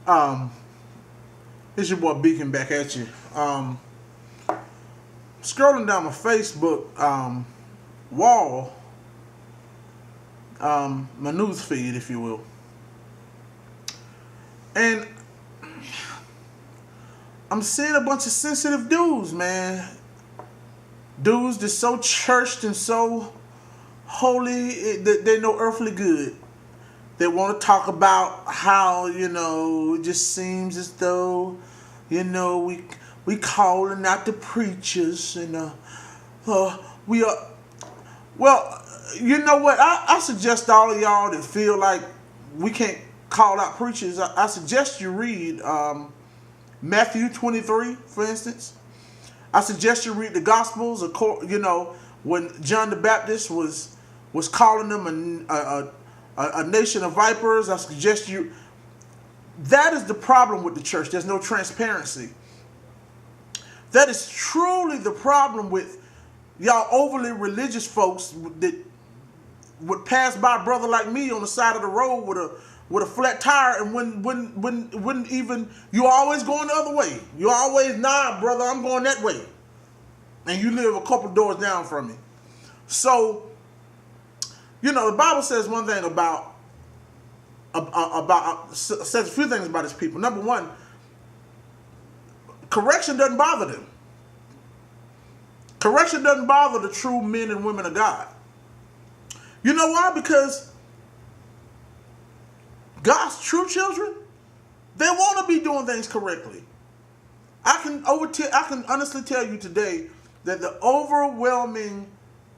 Um, it's your boy Beacon back at you. Scrolling down my Facebook wall, my news feed, if you will, and I'm seeing a bunch of sensitive dudes, man. Dudes that's so churched and so holy that they know earthly good. They want to talk about how, it just seems as though, we calling out the preachers and we are. Well, you know what? I suggest all of y'all that feel like we can't call out preachers. I suggest you read Matthew 23, for instance. I suggest you read the Gospels. When John the Baptist was calling them a nation of vipers. I suggest you. That is the problem with the church. There's no transparency. That is truly the problem with y'all overly religious folks that would pass by a brother like me on the side of the road with a flat tire, and wouldn't even, you're always going the other way. You're always, nah, brother, I'm going that way. And you live a couple doors down from me. So, the Bible says one thing says a few things about his people. Number one, correction doesn't bother them. Correction doesn't bother the true men and women of God. You know why? Because God's true children, they want to be doing things correctly. I can honestly tell you today that the overwhelming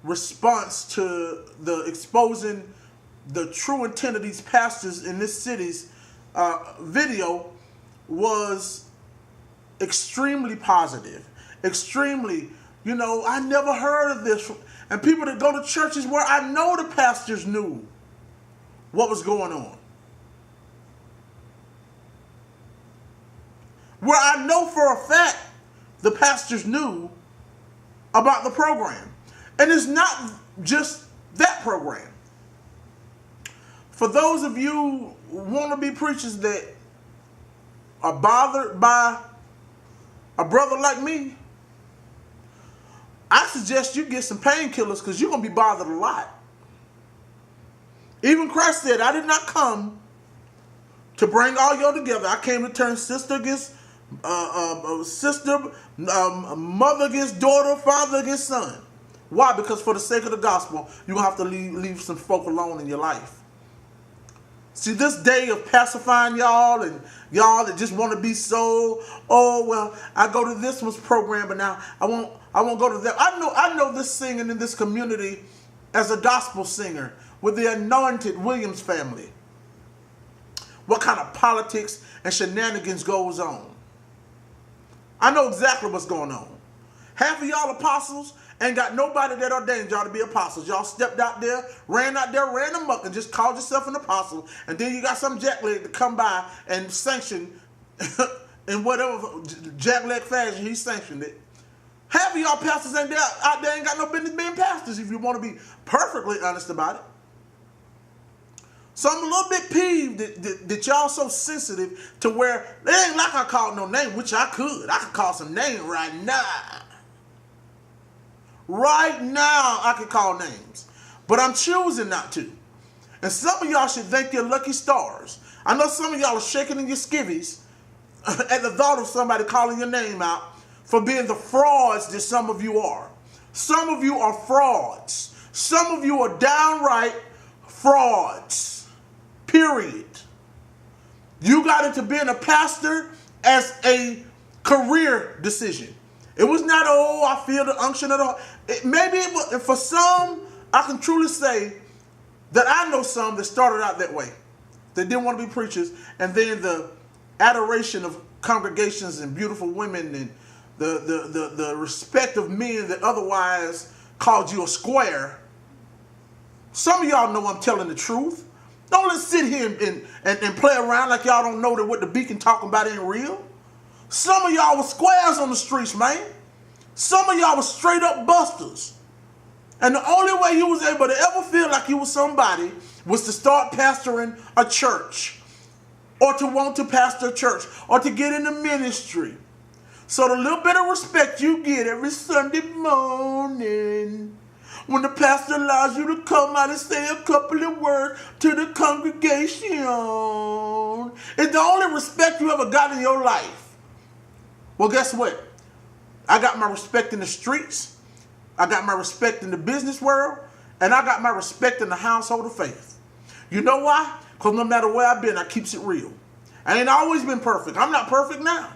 response to the exposing the true intent of these pastors in this city's video was extremely positive. Extremely, I never heard of this. And people that go to churches where I know the pastors knew what was going on. Where I know for a fact the pastors knew about the program. And it's not just that program. For those of you wannabe preachers that are bothered by a brother like me, I suggest you get some painkillers, because you're going to be bothered a lot. Even Christ said, I did not come to bring all y'all together. I came to turn sister against sister, mother against daughter, father against son. Why? Because for the sake of the gospel, you're going to have to leave some folk alone in your life. See, this day of pacifying y'all and y'all that just want to be so, I go to this one's program, but now I won't go to that. I know this singing in this community as a gospel singer with the anointed Williams family. What kind of politics and shenanigans goes on. I know exactly what's going on. Half of y'all apostles ain't got nobody that ordained y'all to be apostles. Y'all stepped out there, ran amok, and just called yourself an apostle. And then you got some jackleg to come by and sanction in whatever jackleg fashion he sanctioned it. Half of y'all pastors out there ain't got no business being pastors, if you want to be perfectly honest about it. So I'm a little bit peeved that y'all so sensitive to where it ain't like I called no name, which I could. I could call some names right now. Right now, I could call names. But I'm choosing not to. And some of y'all should thank your lucky stars. I know some of y'all are shaking in your skivvies at the thought of somebody calling your name out for being the frauds that some of you are. Some of you are frauds. Some of you are downright frauds. Period. You got into being a pastor as a career decision. It was not, I feel the unction of the... Maybe it was, for some, I can truly say that I know some that started out that way. They didn't want to be preachers. And then the adoration of congregations and beautiful women and the respect of men that otherwise called you a square. Some of y'all know I'm telling the truth. Don't let's sit here and play around like y'all don't know that what the Beacon talking about ain't real. Some of y'all were squares on the streets, man. Some of y'all were straight up busters. And the only way you was able to ever feel like you was somebody was to start pastoring a church or to want to pastor a church or to get into ministry. So the little bit of respect you get every Sunday morning when the pastor allows you to come out and say a couple of words to the congregation is the only respect you ever got in your life. Well, guess what? I got my respect in the streets. I got my respect in the business world. And I got my respect in the household of faith. You know why? Because no matter where I've been, I keeps it real. I ain't always been perfect. I'm not perfect now.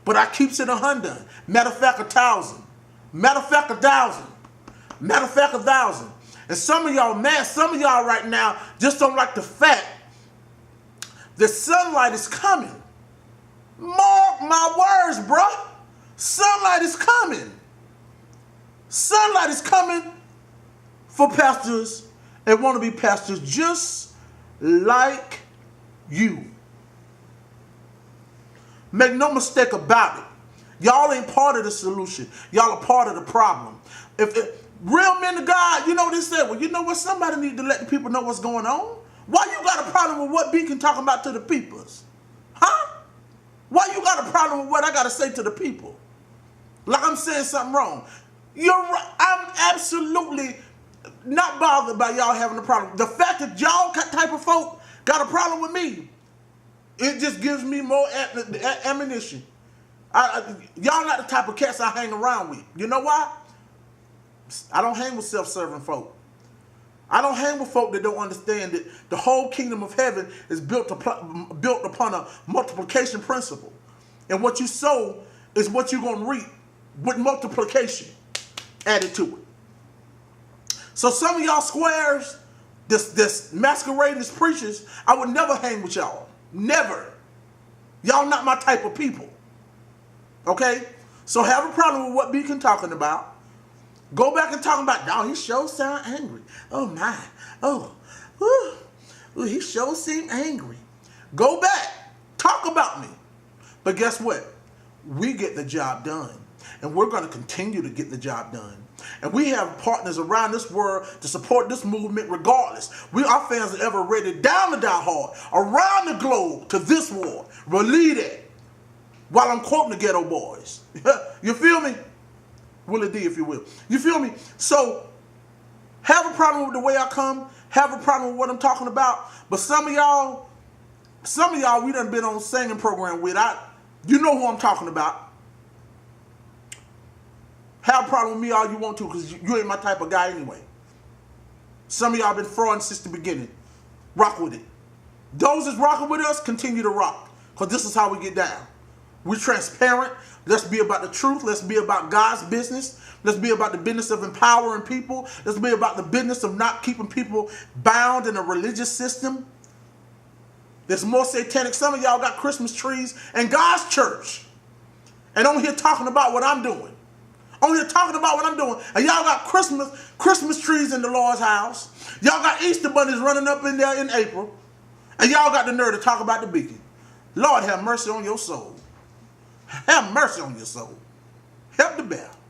But I keeps it 100. Matter of fact, 1,000. Matter of fact, 1,000. Matter of fact, 1,000. And some of y'all mad. Some of y'all right now just don't like the fact that sunlight is coming. Mark my words, bruh. Sunlight is coming. Sunlight is coming for pastors and want to be pastors just like you. Make no mistake about it. Y'all ain't part of the solution. Y'all are part of the problem. If real men of God, you know what they said? Well, you know what? Somebody need to let the people know what's going on. Why you got a problem with what Beacon talking about to the peoples? Huh? Why you got a problem with what I got to say to the people? Like I'm saying something wrong. You're right. I'm absolutely not bothered by y'all having a problem. The fact that y'all type of folk got a problem with me, it just gives me more ammunition. Y'all not the type of cats I hang around with. You know why? I don't hang with self-serving folk. I don't hang with folk that don't understand that the whole kingdom of heaven is built upon a multiplication principle. And what you sow is what you're going to reap with multiplication added to it. So some of y'all squares, this masquerading as preachers, I would never hang with y'all. Never. Y'all not my type of people. Okay? So have a problem with what Beacon talking about. Go back and talk about, no, he sure sound angry. Oh my. Oh. Ooh, he sure seem angry. Go back. Talk about me. But guess what? We get the job done. And we're going to continue to get the job done. And we have partners around this world to support this movement regardless. Our fans are ever ready down to die hard around the globe to this war. Believe that. While I'm quoting the Ghetto Boys. You feel me? Willie D, if you will. You feel me? So, have a problem with the way I come. Have a problem with what I'm talking about. But some of y'all, we done been on a singing program with. You know who I'm talking about. Have a problem with me all you want to, because you ain't my type of guy anyway. Some of y'all been frauding since the beginning. Rock with it. Those that's rocking with us, continue to rock. Because this is how we get down. We're transparent. Let's be about the truth. Let's be about God's business. Let's be about the business of empowering people. Let's be about the business of not keeping people bound in a religious system. There's more satanic. Some of y'all got Christmas trees in God's church. And I'm here talking about what I'm doing. I'm here talking about what I'm doing. And y'all got Christmas trees in the Lord's house. Y'all got Easter bunnies running up in there in April. And y'all got the nerve to talk about the Beacon. Lord have mercy on your soul. Have mercy on your soul. Help the bear.